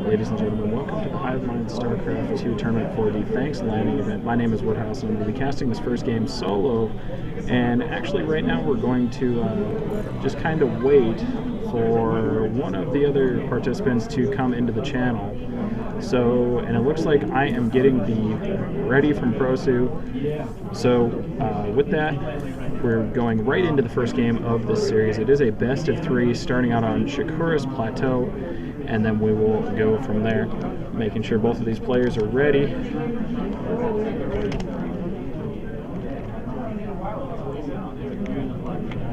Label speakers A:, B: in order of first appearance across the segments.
A: ladies and gentlemen, welcome to the HIvemind StarCraft 2 tournament for the ThanksLAning event. My name is Woodhouse, and I'm going to be casting this first game solo, and actually right now we're going to just kind of wait for one of the other participants to come into the channel. So, and it looks like I am getting the ready from Prosu. So, with that, we're going right into the first game of this series. It is a best of three starting out on Shakura's Plateau, and then we will go from there, making sure both of these players are ready.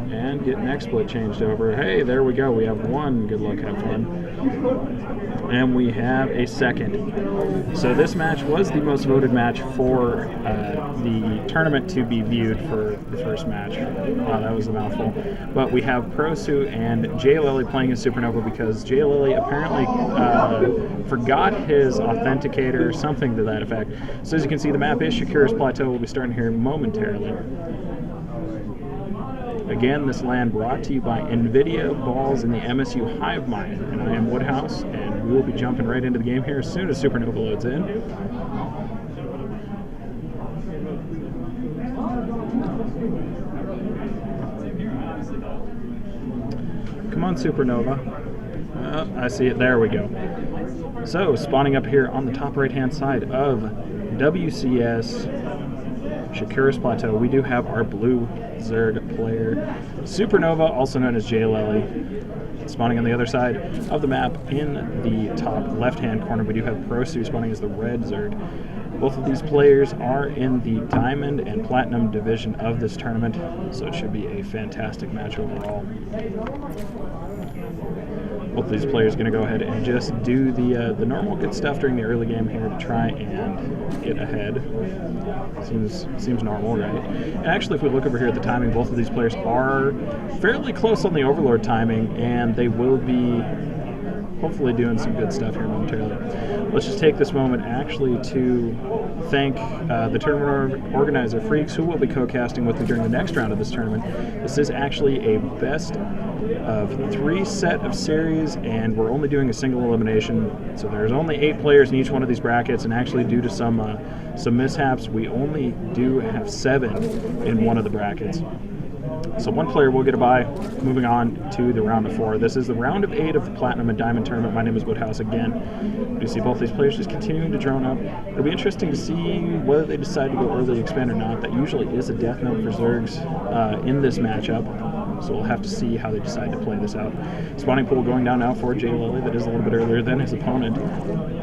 A: And get an XSplit changed over. Hey, there we go. We have one. Good luck, have fun. And we have a second. So this match was the most voted match for the tournament to be viewed for the first match. Wow, that was a mouthful. But we have Prosu and Jleli playing as Supernova because Jleli apparently forgot his authenticator or something to that effect. So as you can see, the map is Shakura's Plateau. We'll be starting here momentarily. Again, this LAN brought to you by NVIDIA, Balls, and the MSU HIvemind. And I am Woodhouse, and we will be jumping right into the game here as soon as Supernova loads in. Come on, Supernova. I see it. There we go. So, spawning up here on the top right-hand side of WCS Shakura's Plateau, we do have our blue Zerg player, Supernova, also known as Jleli. Spawning on the other side of the map in the top left-hand corner, we do have Prosu spawning as the red Zerg. Both of these players are in the Diamond and Platinum division of this tournament, so it should be a fantastic match overall. Both of these players are going to go ahead and just do the normal good stuff during the early game here to try and get ahead. Seems normal, right? And actually, if we look over here at the timing, both of these players are fairly close on the Overlord timing, and they will be hopefully doing some good stuff here momentarily. Let's just take this moment actually to thank the tournament organizer, Freaks, who will be co-casting with me during the next round of this tournament. This is actually a best of three set of series, and we're only doing a single elimination. So there's only 8 players in each one of these brackets, and actually due to some mishaps, we only do have 7 in one of the brackets. So one player will get a bye, moving on to the round of 4. This is the round of 8 of the Platinum and Diamond tournament. My name is Woodhouse again. You see both these players just continuing to drone up. It'll be interesting to see whether they decide to go early expand or not. That usually is a death note for Zergs in this matchup. So we'll have to see how they decide to play this out. Spawning pool going down now for Jleli. That is a little bit earlier than his opponent.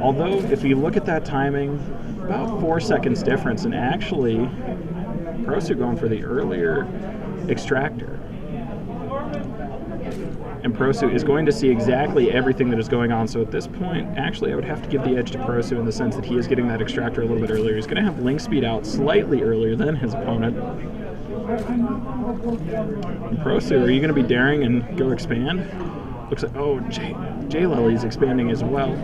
A: Although, if you look at that timing, about 4 seconds difference, and actually, Prosu going for the earlier extractor. And Prosu is going to see exactly everything that is going on. So at this point, actually, I would have to give the edge to Prosu in the sense that he is getting that extractor a little bit earlier. He's going to have link speed out slightly earlier than his opponent. And Prosu, are you going to be daring and go expand? Looks like, oh, Jleli is expanding as well.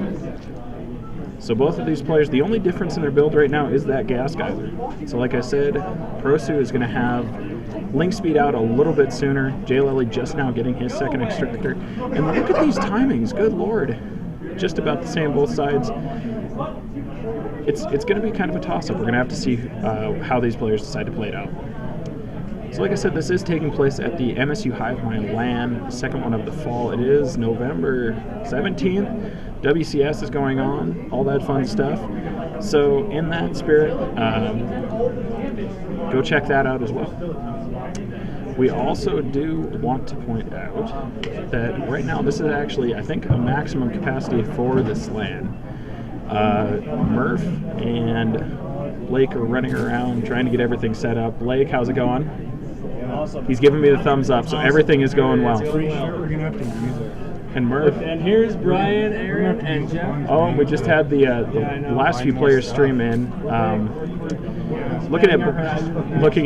A: So both of these players, the only difference in their build right now is that gas geyser. So like I said, Prosu is going to have link speed out a little bit sooner. Jleli just now getting his second extractor. And look at these timings, good lord. Just about the same both sides. It's going to be kind of a toss-up. We're going to have to see how these players decide to play it out. So like I said, this is taking place at the MSU HIvemind LAN, the second one of the fall. It is November 17th. WCS is going on, all that fun stuff. So in that spirit, go check that out as well. We also do want to point out that right now this is actually, I think, a maximum capacity for this LAN. Murph and Blake are running around trying to get everything set up. Blake, how's it going?
B: Awesome.
A: He's giving me the thumbs up, so everything is going well.
B: We're going to have to use it.
A: And Murph.
B: And here's Brian, Aaron, and Jeff.
A: Oh, and we just had the last few players stream in. Looking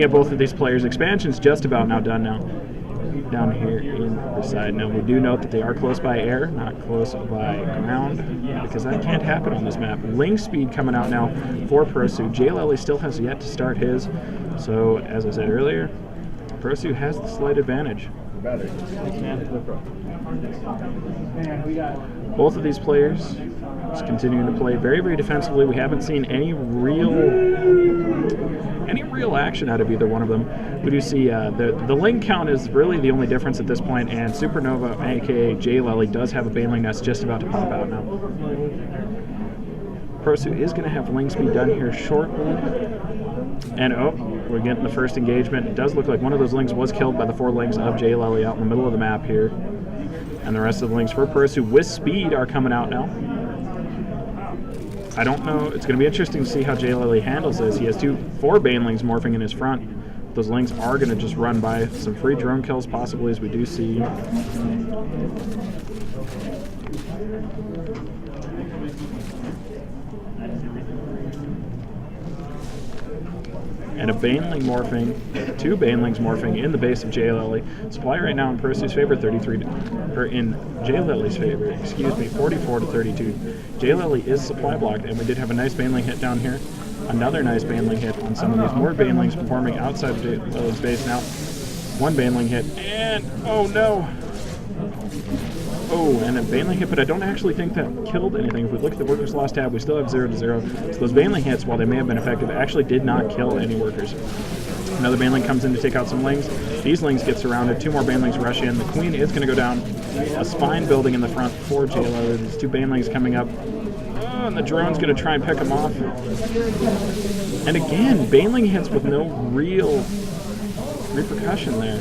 A: at both of these players, expansion's just about now done now. Down here in the side. Now we do note that they are close by air, not close by ground, because that can't happen on this map. Link speed coming out now for Prosu. Jleli still has yet to start his, so as I said earlier, Prosu has the slight advantage. Both of these players Just continuing to play very, very defensively. We haven't seen any real action out of either one of them. We do see the Ling count is really the only difference at this point, and Supernova, aka Jleli, does have a Baneling that's just about to pop out now. Prosu is going to have Ling speed done here shortly. And we're getting the first engagement. It does look like one of those Lings was killed by the 4 Lings of Jleli out in the middle of the map here. And the rest of the Lings for Prosu with speed are coming out now. I don't know. It's going to be interesting to see how Jleli handles this. He has 4 Banelings morphing in his front. Those Lings are going to just run by some free drone kills possibly, as we do see. And a Baneling morphing, 2 Banelings morphing in the base of Jleli. Supply right now in Prosu's favor, 33 to, or in Jleli's favor, excuse me, 44 to 32. Jleli is supply blocked, and we did have a nice Baneling hit down here. Another nice Baneling hit on some of these more Banelings performing outside of Jleli's base now. 1 Baneling hit, and oh no! Oh, and a Baneling hit, but I don't actually think that killed anything. If we look at the workers lost tab, we still have 0 to 0. So those Baneling hits, while they may have been effective, actually did not kill any workers. Another Baneling comes in to take out some Lings. These Lings get surrounded. 2 more Banelings rush in. The Queen is going to go down. A spine building in the front for Jleli. There's 2 Banelings coming up. Oh, and the drone's going to try and pick them off. And again, Baneling hits with no real repercussion there.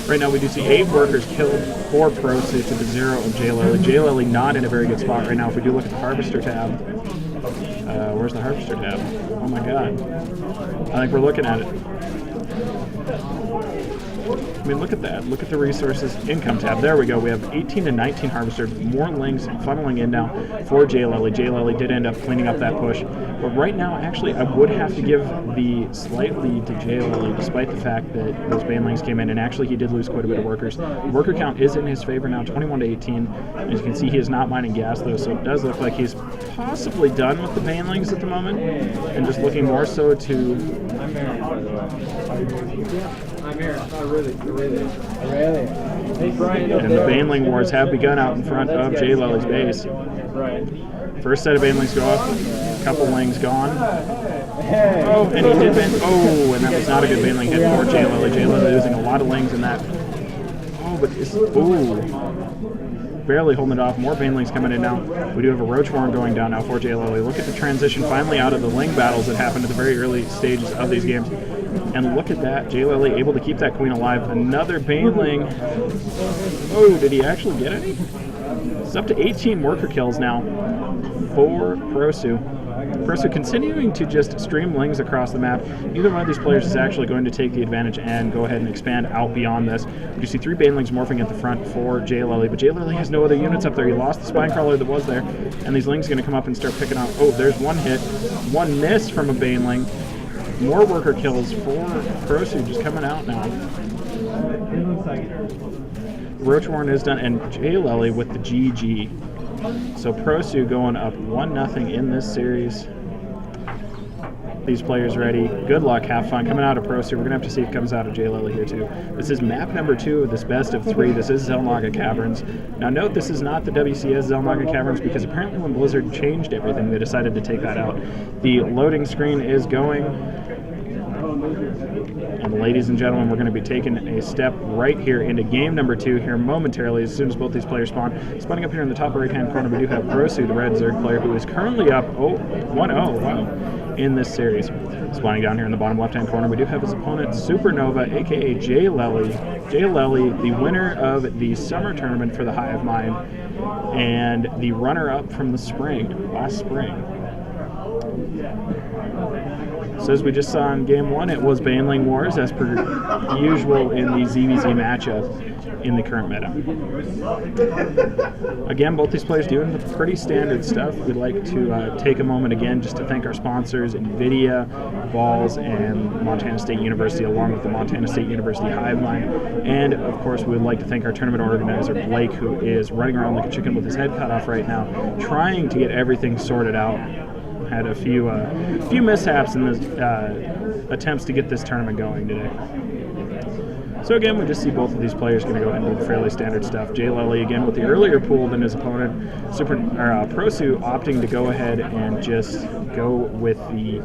A: Right now we do see 8 workers killed for Prosu to the 0 of Jleli. Jleli not in a very good spot right now. If we do look at the Harvester tab, where's the Harvester tab? Oh my god. I think we're looking at it. I mean, look at that. Look at the resources income tab. There we go. We have 18 to 19 Harvester. More Lings funneling in now for Jleli. Jleli did end up cleaning up that push. But right now, actually, I would have to give the slight lead to Jleli, despite the fact that those Banelings came in, and actually he did lose quite a bit of workers. The worker count is in his favor now, 21 to 18. As you can see, he is not mining gas, though, so it does look like he's possibly done with the Banelings at the moment, and just looking more so to...
B: I'm here. Not really. Really? Hey, Brian.
A: And the Baneling wars have begun out in front of Jleli's base.
B: Right.
A: First set of Banelings go up. A couple Lings gone. Oh, and he did ban. Oh, and that was not a good Baneling hit for Jleli. Jleli losing a lot of Lings in that. Oh, but it's... Ooh. Barely holding it off. More Banelings coming in now. We do have a Roach Warren going down now for Jleli. Look at the transition finally out of the Ling battles that happened at the very early stages of these games. And look at that. Jleli able to keep that Queen alive. Another Baneling. Oh, did he actually get any? It's up to 18 worker kills now for Prosu. Prosu continuing to just stream Lings across the map. Neither one of these players is actually going to take the advantage and go ahead and expand out beyond this. We see 3 Banelings morphing at the front for Jleli, but Jleli has no other units up there. He lost the spine crawler that was there, and these Lings are going to come up and start picking out. Oh, there's 1 hit, 1 miss from a Baneling. More worker kills for Prosu just coming out now. Roach Warren is done, and Jleli with the GG. So Prosu going up 1-0 in this series. These players ready. Good luck, have fun. Coming out of Prosu, we're going to have to see if it comes out of Jleli here too. This is map number 2 of this best of 3. This is Zelnaga Caverns. Now note, this is not the WCS Zelnaga Caverns, because apparently when Blizzard changed everything, they decided to take that out. The loading screen is going. And ladies and gentlemen, we're going to be taking a step right here into game number 2 here momentarily as soon as both these players spawn. Spawning up here in the top right-hand corner, we do have Prosu, the red Zerg player, who is currently up 1-0, wow, in this series. Spawning down here in the bottom left-hand corner, we do have his opponent, Supernova, aka Jleli. Jleli, the winner of the summer tournament for the HIvemind, and the runner-up from the spring, last spring. So as we just saw in Game 1, it was Baneling Wars, as per usual in the ZVZ matchup in the current meta. Again, both these players doing the pretty standard stuff. We'd like to take a moment again just to thank our sponsors, NVIDIA, Balls, and Montana State University, along with the Montana State University HIvemind. And, of course, we would like to thank our tournament organizer, Blake, who is running around like a chicken with his head cut off right now, trying to get everything sorted out. Had a few mishaps in the attempts to get this tournament going today. So So again, we just see both of these players going to go ahead and do the fairly standard stuff. Jleli again with the earlier pool than his opponent. Prosu opting to go ahead and just go with the,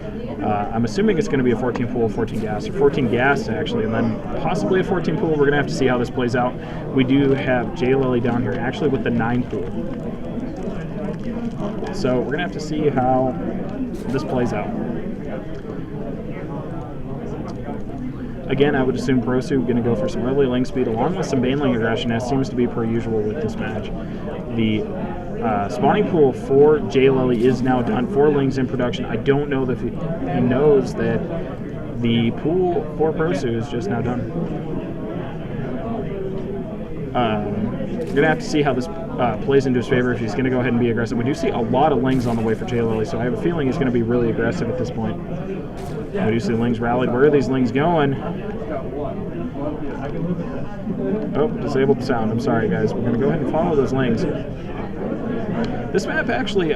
A: I'm assuming it's going to be a 14 pool, 14 gas, or 14 gas actually, and then possibly a 14 pool. We're going to have to see how this plays out. We do have Jleli down here actually with the 9 pool. So we're going to have to see how this plays out. Again, I would assume Prosu going to go for some early link speed along with some baneling aggression, as seems to be per usual with this match. The spawning pool for Jleli is now done. 4 lings in production. I don't know that he knows that the pool for Prosu is just now done. We're going to have to see how this plays into his favor if he's going to go ahead and be aggressive. We do see a lot of lings on the way for Jleli, so I have a feeling he's going to be really aggressive at this point. We do see lings rallied. Where are these lings going? Oh, disabled the sound. I'm sorry, guys. We're going to go ahead and follow those lings. This map actually,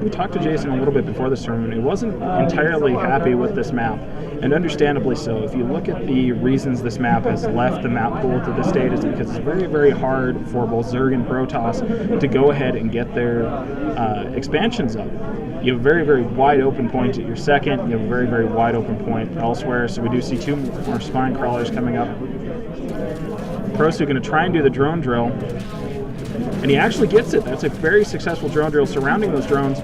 A: we talked to Jason a little bit before this tournament. He wasn't entirely happy with this map, and understandably so. If you look at the reasons this map has left the map pool to this date, is because it's very, very hard for both Zerg and Protoss to go ahead and get their expansions up. You have a very, very wide open point at your second. You have a very, very wide open point elsewhere. So we do see 2 more spine crawlers coming up. Prosu going to try and do the drone drill. And he actually gets it. That's a very successful drone drill surrounding those drones.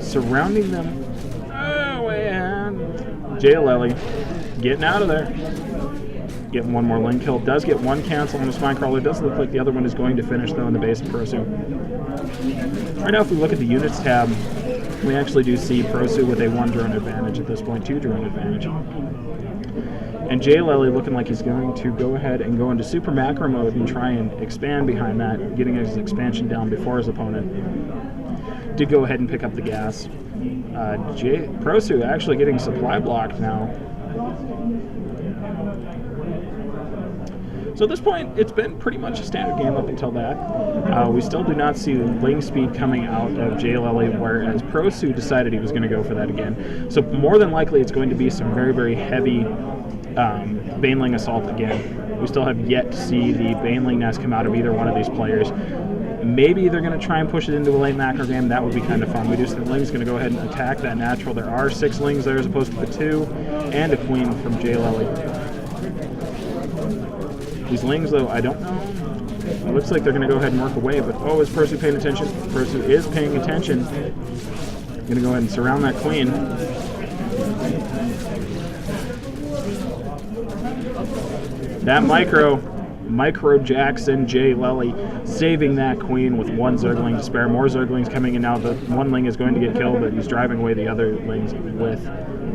A: Surrounding them. Oh, and Jleli getting out of there. Getting 1 more link kill. Does get 1 cancel on the spine crawler. Does look like the other one is going to finish, though, in the base of Prosu. Right now, if we look at the units tab, we actually do see Prosu with a 1 drone advantage at this point, 2 drone advantage. And Jleli looking like he's going to go ahead and go into super macro mode and try and expand behind that, getting his expansion down before his opponent. Did go ahead and pick up the gas. Prosu actually getting supply blocked now. So at this point, it's been pretty much a standard game up until that. We still do not see ling speed coming out of Jleli, whereas Prosu decided he was going to go for that again. So more than likely, it's going to be some very, very heavy baneling assault again. We still have yet to see the baneling nest come out of either one of these players. Maybe they're going to try and push it into a late macro game. That would be kind of fun. We do see the ling's going to go ahead and attack that natural. There are 6 lings there as opposed to the 2, and a queen from Jleli. These lings, though, I don't know. It looks like they're going to go ahead and work away, but oh, is Prosu paying attention? Prosu is paying attention. Going to go ahead and surround that queen. That micro Jackson Jleli saving that queen with 1 Zergling to spare. More Zerglings coming in now. The 1 ling is going to get killed, but he's driving away the other lings with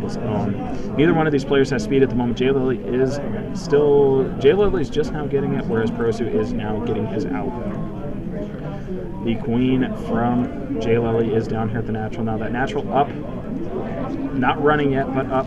A: his own. Neither one of these players has speed at the moment. Jleli is just now getting it, whereas Prosu is now getting his out. The queen from Jleli is down here at the natural now. That natural up, not running yet, but up.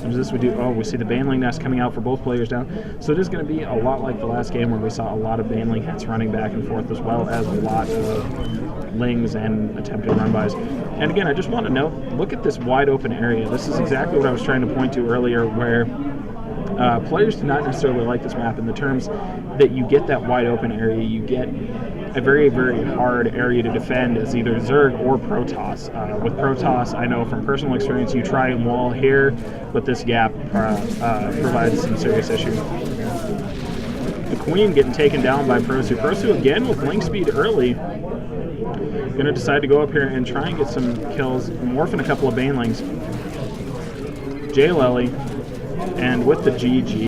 A: What does this we do? Oh, we see the baneling nest coming out for both players down. So it is going to be a lot like the last game where we saw a lot of baneling hits running back and forth, as well as a lot of lings and attempted run-bys. And again, I just want to note, look at this wide open area. This is exactly what I was trying to point to earlier, where players do not necessarily like this map in the terms that you get that wide open area. You get a very, very hard area to defend as either Zerg or Protoss. With Protoss, I know from personal experience, you try and wall here, but this gap provides some serious issues. The queen getting taken down by Prosu. Prosu again with link speed early. Going to decide to go up here and try and get some kills, morphing a couple of banelings. Jleli, and with the GG.